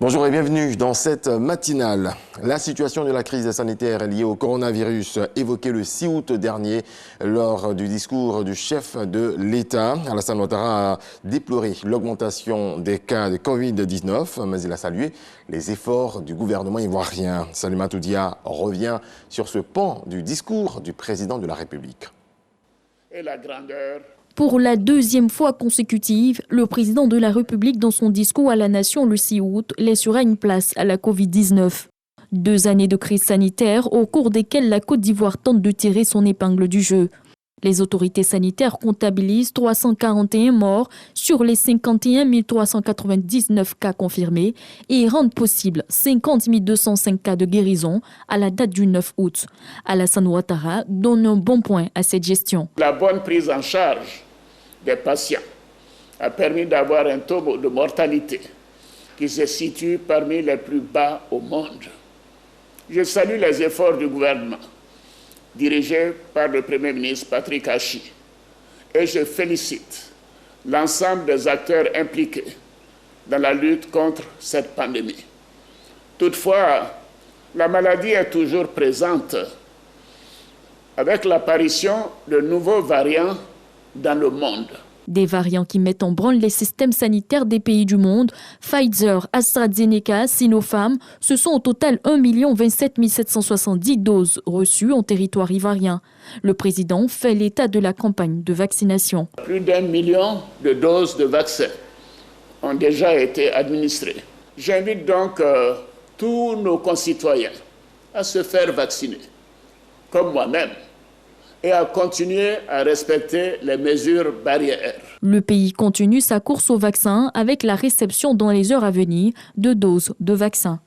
Bonjour et bienvenue dans cette matinale. La situation de la crise sanitaire liée au coronavirus évoquée le 6 août dernier lors du discours du chef de l'État. Alassane Ouattara a déploré l'augmentation des cas de Covid-19, mais il a salué les efforts du gouvernement ivoirien. Salimata Dia revient sur ce pan du discours du président de la République. Et la grandeur. Pour la deuxième fois consécutive, le président de la République, dans son discours à la nation le 6 août, laissera une place à la Covid-19. 2 années de crise sanitaire au cours desquelles la Côte d'Ivoire tente de tirer son épingle du jeu. Les autorités sanitaires comptabilisent 341 morts sur les 51 399 cas confirmés et rendent possible 50 205 cas de guérison à la date du 9 août. Alassane Ouattara donne un bon point à cette gestion. La bonne prise en charge des patients a permis d'avoir un taux de mortalité qui se situe parmi les plus bas au monde. Je salue les efforts du gouvernement dirigé par le Premier ministre Patrick Achi et je félicite l'ensemble des acteurs impliqués dans la lutte contre cette pandémie. Toutefois, la maladie est toujours présente avec l'apparition de nouveaux variants dans le monde. Des variants qui mettent en branle les systèmes sanitaires des pays du monde. Pfizer, AstraZeneca, Sinopharm, ce sont au total 1 027 770 doses reçues en territoire ivoirien. Le président fait l'état de la campagne de vaccination. Plus d'1 million de doses de vaccins ont déjà été administrées. J'invite donc tous nos concitoyens à se faire vacciner, comme moi-même, et à continuer à respecter les mesures barrières. Le pays continue sa course au vaccin avec la réception dans les heures à venir de doses de vaccins.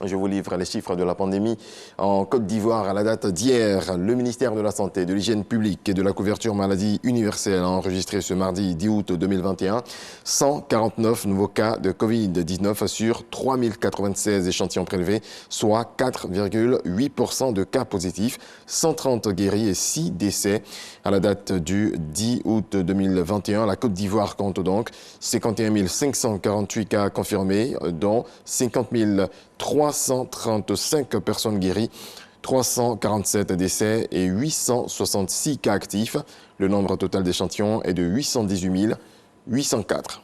Je vous livre les chiffres de la pandémie en Côte d'Ivoire à la date d'hier. Le ministère de la Santé, de l'Hygiène publique et de la couverture maladie universelle a enregistré ce mardi 10 août 2021 149 nouveaux cas de Covid-19 sur 3096 échantillons prélevés, soit 4,8% de cas positifs, 130 guéris et 6 décès. À la date du 10 août 2021, la Côte d'Ivoire compte donc 51 548 cas confirmés, dont 50 335 personnes guéries, 347 décès et 866 cas actifs. Le nombre total d'échantillons est de 818 804.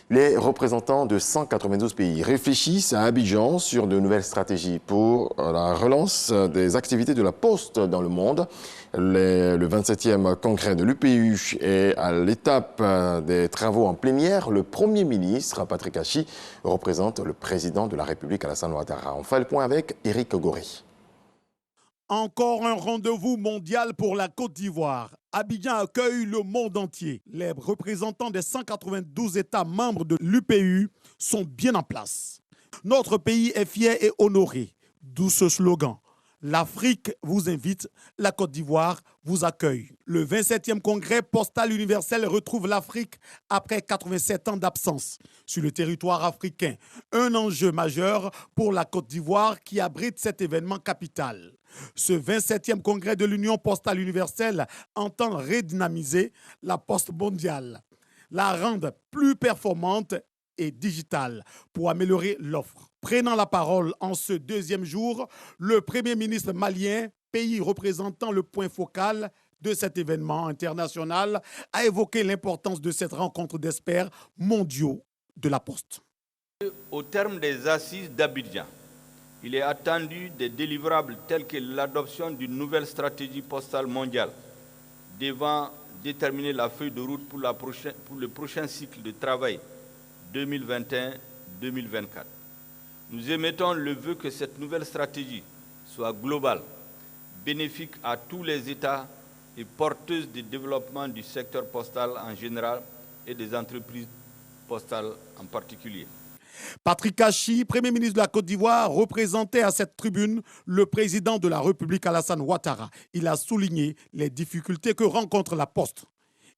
Les représentants de 192 pays réfléchissent à Abidjan sur de nouvelles stratégies pour la relance des activités de la Poste dans le monde. Le 27e congrès de l'UPU est à l'étape des travaux en plénière. Le Premier ministre, Patrick Achi, représente le président de la République, Alassane Ouattara. On fait le point avec Éric Ogori. Encore un rendez-vous mondial pour la Côte d'Ivoire. Abidjan accueille le monde entier. Les représentants des 192 États membres de l'UPU sont bien en place. Notre pays est fier et honoré. D'où ce slogan. L'Afrique vous invite, la Côte d'Ivoire vous accueille. Le 27e congrès postal universel retrouve l'Afrique après 87 ans d'absence sur le territoire africain. Un enjeu majeur pour la Côte d'Ivoire qui abrite cet événement capital. Ce 27e congrès de l'Union postale universelle entend redynamiser la poste mondiale, la rendre plus performante et digitale pour améliorer l'offre. Prenant la parole en ce deuxième jour, le Premier ministre malien, pays représentant le point focal de cet événement international, a évoqué l'importance de cette rencontre d'experts mondiaux de la Poste. Au terme des assises d'Abidjan, il est attendu des délivrables tels que l'adoption d'une nouvelle stratégie postale mondiale devant déterminer la feuille de route pour le prochain cycle de travail 2021-2024. Nous émettons le vœu que cette nouvelle stratégie soit globale, bénéfique à tous les États et porteuse du développement du secteur postal en général et des entreprises postales en particulier. Patrick Achi, Premier ministre de la Côte d'Ivoire, représentait à cette tribune le président de la République Alassane Ouattara. Il a souligné les difficultés que rencontre la Poste.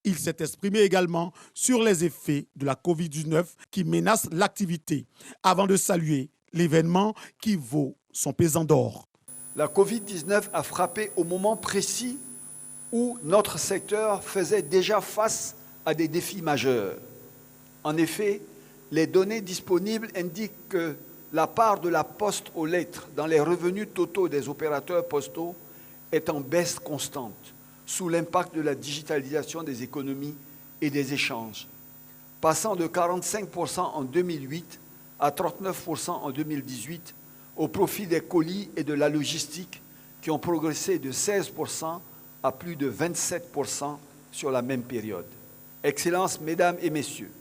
Il s'est exprimé également sur les effets de la Covid-19 qui menacent l'activité, avant de saluer l'événement qui vaut son pesant d'or. La Covid-19 a frappé au moment précis où notre secteur faisait déjà face à des défis majeurs. En effet, les données disponibles indiquent que la part de la poste aux lettres dans les revenus totaux des opérateurs postaux est en baisse constante, sous l'impact de la digitalisation des économies et des échanges, passant de 45% en 2008 à 39% en 2018, au profit des colis et de la logistique qui ont progressé de 16% à plus de 27% sur la même période. Excellences, Mesdames et Messieurs,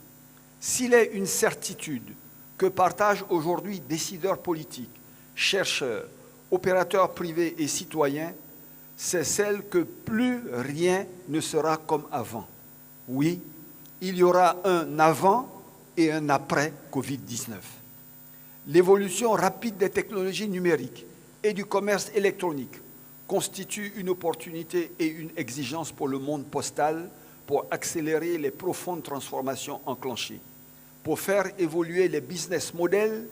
s'il est une certitude que partagent aujourd'hui décideurs politiques, chercheurs, opérateurs privés et citoyens, c'est celle que plus rien ne sera comme avant. Oui, il y aura un avant et un après Covid-19. L'évolution rapide des technologies numériques et du commerce électronique constitue une opportunité et une exigence pour le monde postal pour accélérer les profondes transformations enclenchées, pour faire évoluer les business models,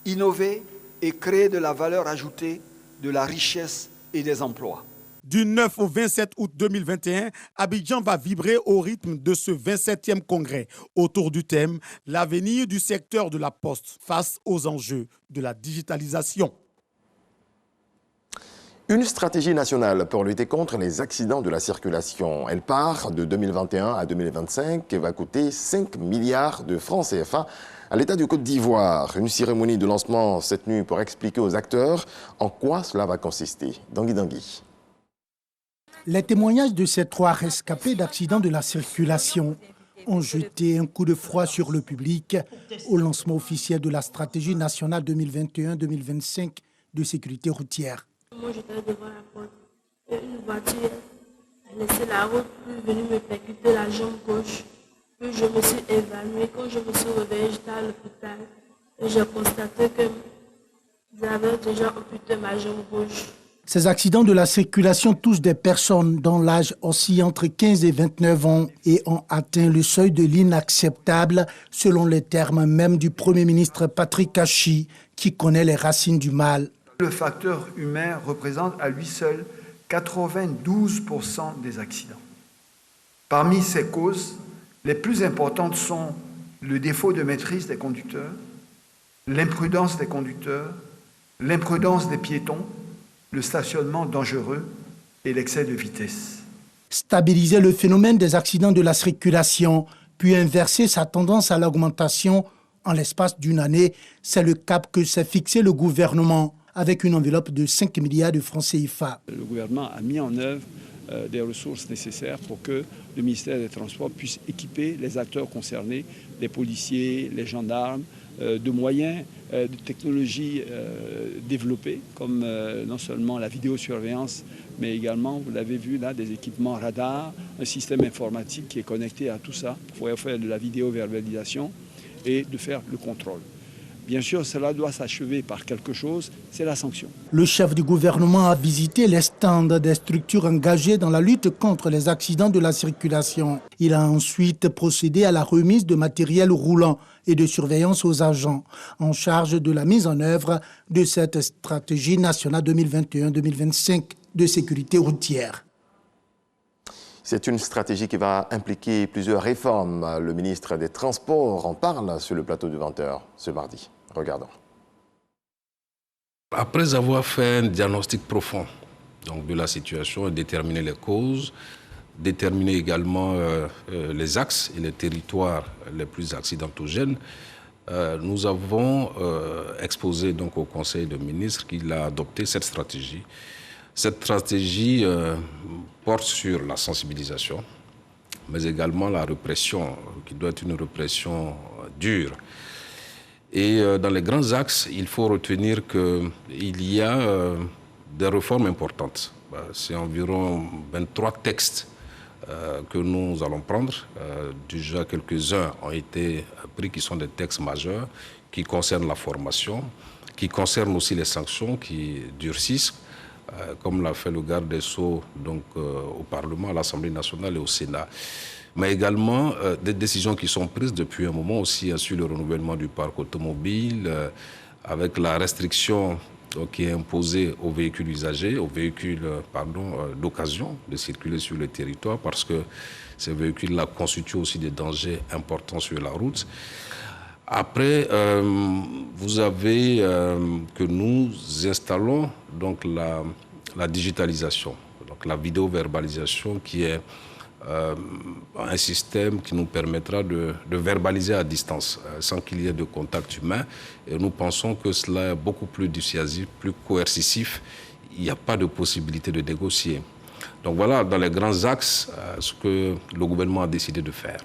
innover et créer de la valeur ajoutée, de la richesse et des emplois. Du 9 au 27 août 2021, Abidjan va vibrer au rythme de ce 27e congrès autour du thème « L'avenir du secteur de la poste face aux enjeux de la digitalisation ». Une stratégie nationale pour lutter contre les accidents de la circulation. Elle part de 2021 à 2025 et va coûter 5 milliards de francs CFA à l'État du Côte d'Ivoire. Une cérémonie de lancement cette nuit pour expliquer aux acteurs en quoi cela va consister. Dangui. Les témoignages de ces 3 rescapés d'accidents de la circulation ont jeté un coup de froid sur le public au lancement officiel de la stratégie nationale 2021-2025 de sécurité routière. Moi, j'étais devant la porte et une voiture a laissé la route, puis est venue me percuter la jambe gauche. Puis je me suis évanouie. Quand je me suis réveillée, j'étais à l'hôpital et j'ai constaté que j'avais déjà amputé ma jambe gauche. Ces accidents de la circulation touchent des personnes dont l'âge oscille entre 15 et 29 ans et ont atteint le seuil de l'inacceptable, selon les termes même du Premier ministre Patrick Kachi, qui connaît les racines du mal. Le facteur humain représente à lui seul 92% des accidents. Parmi ces causes, les plus importantes sont le défaut de maîtrise des conducteurs, l'imprudence des conducteurs, l'imprudence des piétons, le stationnement dangereux et l'excès de vitesse. Stabiliser le phénomène des accidents de la circulation, puis inverser sa tendance à l'augmentation en l'espace d'une année, c'est le cap que s'est fixé le gouvernement, avec une enveloppe de 5 milliards de francs CFA. Le gouvernement a mis en œuvre des ressources nécessaires pour que le ministère des Transports puisse équiper les acteurs concernés, les policiers, les gendarmes, de moyens, de technologies développées, comme non seulement la vidéosurveillance, mais également, vous l'avez vu là, des équipements radars, un système informatique qui est connecté à tout ça pour faire de la vidéo-verbalisation et de faire le contrôle. Bien sûr, cela doit s'achever par quelque chose, c'est la sanction. Le chef du gouvernement a visité les stands des structures engagées dans la lutte contre les accidents de la circulation. Il a ensuite procédé à la remise de matériel roulant et de surveillance aux agents en charge de la mise en œuvre de cette stratégie nationale 2021-2025 de sécurité routière. C'est une stratégie qui va impliquer plusieurs réformes. Le ministre des Transports en parle sur le plateau de 20h ce mardi. Regardons. Après avoir fait un diagnostic profond donc, de la situation et déterminer les causes, déterminer également les axes et les territoires les plus accidentogènes, nous avons exposé donc, au Conseil des ministres qu'il a adopté cette stratégie. Cette stratégie porte sur la sensibilisation, mais également la répression, qui doit être une répression dure. Et dans les grands axes, il faut retenir qu'il y a des réformes importantes. C'est environ 23 textes que nous allons prendre. Déjà, quelques-uns ont été pris, qui sont des textes majeurs, qui concernent la formation, qui concernent aussi les sanctions, qui durcissent, comme l'a fait le garde des Sceaux donc, au Parlement, à l'Assemblée nationale et au Sénat. Mais également des décisions qui sont prises depuis un moment aussi sur le renouvellement du parc automobile, avec la restriction donc, qui est imposée aux véhicules usagers, aux véhicules d'occasion de circuler sur le territoire, parce que ces véhicules-là constituent aussi des dangers importants sur la route. Après, vous avez que nous installons donc la digitalisation, donc la vidéo-verbalisation, qui est un système qui nous permettra de verbaliser à distance, sans qu'il y ait de contact humain. Et nous pensons que cela est beaucoup plus dissuasif, plus coercitif. Il n'y a pas de possibilité de négocier. Donc voilà, dans les grands axes, ce que le gouvernement a décidé de faire.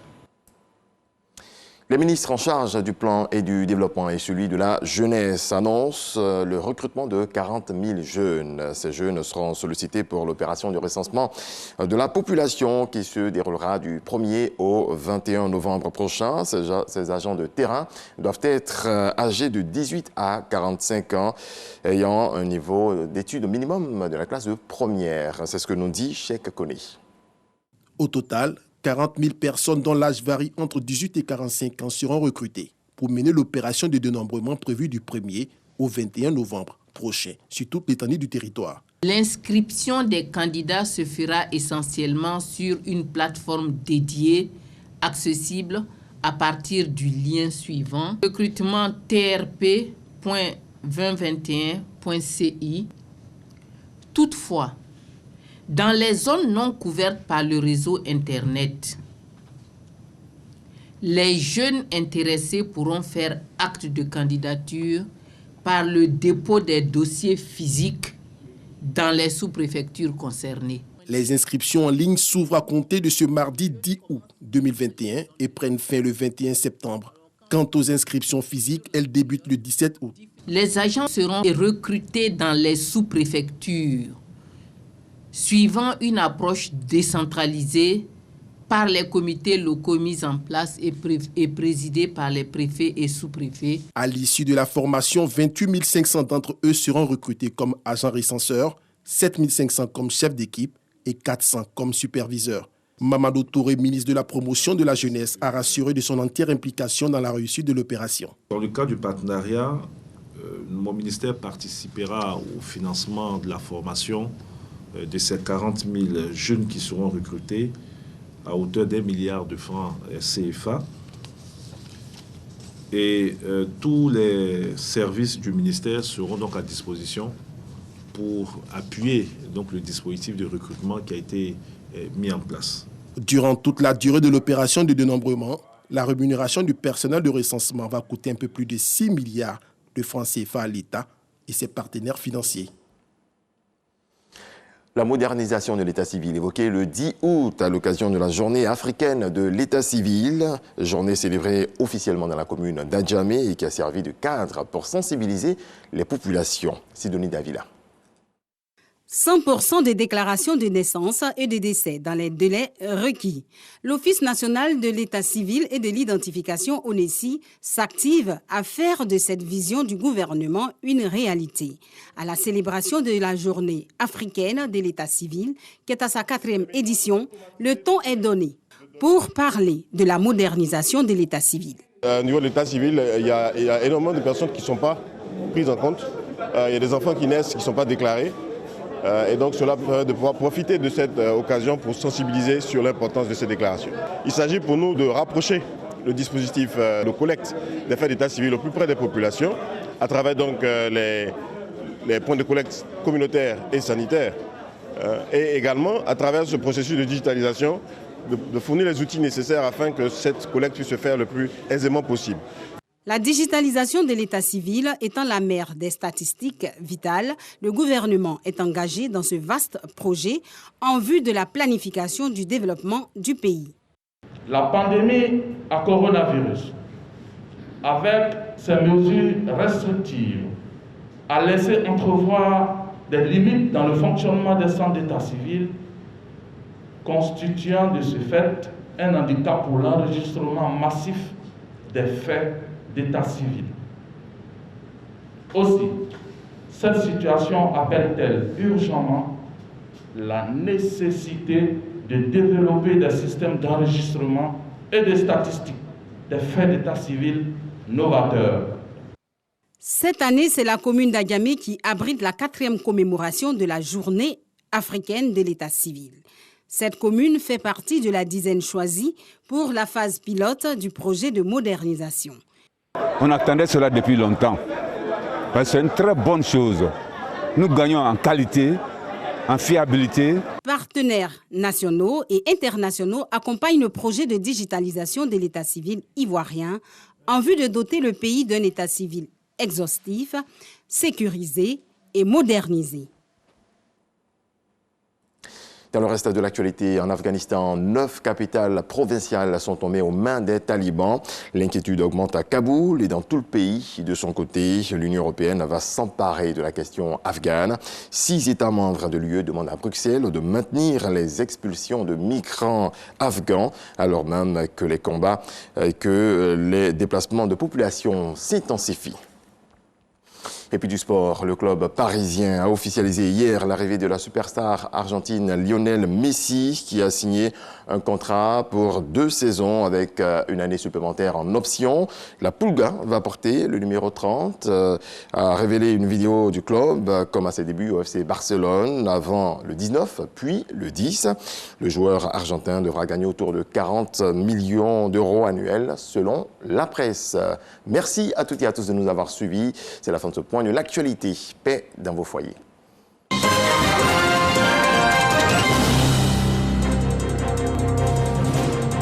Les ministres en charge du plan et du développement et celui de la jeunesse annoncent le recrutement de 40 000 jeunes. Ces jeunes seront sollicités pour l'opération de recensement de la population qui se déroulera du 1er au 21 novembre prochain. Ces agents de terrain doivent être âgés de 18 à 45 ans, ayant un niveau d'études minimum de la classe de première. C'est ce que nous dit Cheikh Koné. Au total, 40 000 personnes dont l'âge varie entre 18 et 45 ans seront recrutées pour mener l'opération de dénombrement prévue du 1er au 21 novembre prochain sur toute l'étendue du territoire. L'inscription des candidats se fera essentiellement sur une plateforme dédiée, accessible à partir du lien suivant, recrutement trp.2021.ci. Toutefois, dans les zones non couvertes par le réseau Internet, les jeunes intéressés pourront faire acte de candidature par le dépôt des dossiers physiques dans les sous-préfectures concernées. Les inscriptions en ligne s'ouvrent à compter de ce mardi 10 août 2021 et prennent fin le 21 septembre. Quant aux inscriptions physiques, elles débutent le 17 août. Les agents seront recrutés dans les sous-préfectures, suivant une approche décentralisée par les comités locaux mis en place et présidés par les préfets et sous-préfets. À l'issue de la formation, 28 500 d'entre eux seront recrutés comme agents recenseurs, 7 500 comme chefs d'équipe et 400 comme superviseurs. Mamadou Touré, ministre de la Promotion de la Jeunesse, a rassuré de son entière implication dans la réussite de l'opération. Dans le cadre du partenariat, mon ministère participera au financement de la formation de ces 40 000 jeunes qui seront recrutés à hauteur d'1 milliard de francs CFA. Et tous les services du ministère seront donc à disposition pour appuyer donc, le dispositif de recrutement qui a été mis en place. Durant toute la durée de l'opération de dénombrement, la rémunération du personnel de recensement va coûter un peu plus de 6 milliards de francs CFA à l'État et ses partenaires financiers. La modernisation de l'état civil évoquée le 10 août à l'occasion de la journée africaine de l'état civil, journée célébrée officiellement dans la commune d'Adjamé et qui a servi de cadre pour sensibiliser les populations. Sidonie Davila. 100% des déclarations de naissance et de décès dans les délais requis. L'Office national de l'état civil et de l'identification ONESI s'active à faire de cette vision du gouvernement une réalité. À la célébration de la journée africaine de l'état civil, qui est à sa 4e édition, le ton est donné pour parler de la modernisation de l'état civil. Au niveau de l'état civil, il y a énormément de personnes qui ne sont pas prises en compte. Il y a des enfants qui naissent qui ne sont pas déclarés. Et donc cela permet de pouvoir profiter de cette occasion pour sensibiliser sur l'importance de ces déclarations. Il s'agit pour nous de rapprocher le dispositif de collecte des faits d'état civil au plus près des populations à travers donc les points de collecte communautaires et sanitaires et également à travers ce processus de digitalisation de fournir les outils nécessaires afin que cette collecte puisse se faire le plus aisément possible. La digitalisation de l'état civil étant la mère des statistiques vitales, le gouvernement est engagé dans ce vaste projet en vue de la planification du développement du pays. La pandémie à coronavirus, avec ses mesures restrictives, a laissé entrevoir des limites dans le fonctionnement des centres d'état civil, constituant de ce fait un handicap pour l'enregistrement massif des faits d'état civil. Aussi, cette situation appelle-t-elle urgemment la nécessité de développer des systèmes d'enregistrement et de statistiques des faits d'état civil novateurs. Cette année, c'est la commune d'Agamé qui abrite la 4e commémoration de la journée africaine de l'état civil. Cette commune fait partie de la dizaine choisie pour la phase pilote du projet de modernisation. On attendait cela depuis longtemps. C'est une très bonne chose. Nous gagnons en qualité, en fiabilité. Partenaires nationaux et internationaux accompagnent le projet de digitalisation de l'état civil ivoirien en vue de doter le pays d'un état civil exhaustif, sécurisé et modernisé. Dans le reste de l'actualité, en Afghanistan, 9 capitales provinciales sont tombées aux mains des talibans. L'inquiétude augmente à Kaboul et dans tout le pays. De son côté, l'Union européenne va s'emparer de la question afghane. 6 États membres de l'UE demandent à Bruxelles de maintenir les expulsions de migrants afghans, alors même que les combats et que les déplacements de population s'intensifient. Et puis du sport, le club parisien a officialisé hier l'arrivée de la superstar argentine Lionel Messi qui a signé un contrat pour 2 saisons avec une année supplémentaire en option. La Pulga va porter le numéro 30, a révélé une vidéo du club comme à ses débuts au FC Barcelone avant le 19 puis le 10. Le joueur argentin devra gagner autour de 40 millions d'euros annuels selon la presse. Merci à toutes et à tous de nous avoir suivis. C'est la fin de ce point de l'actualité. Paix dans vos foyers.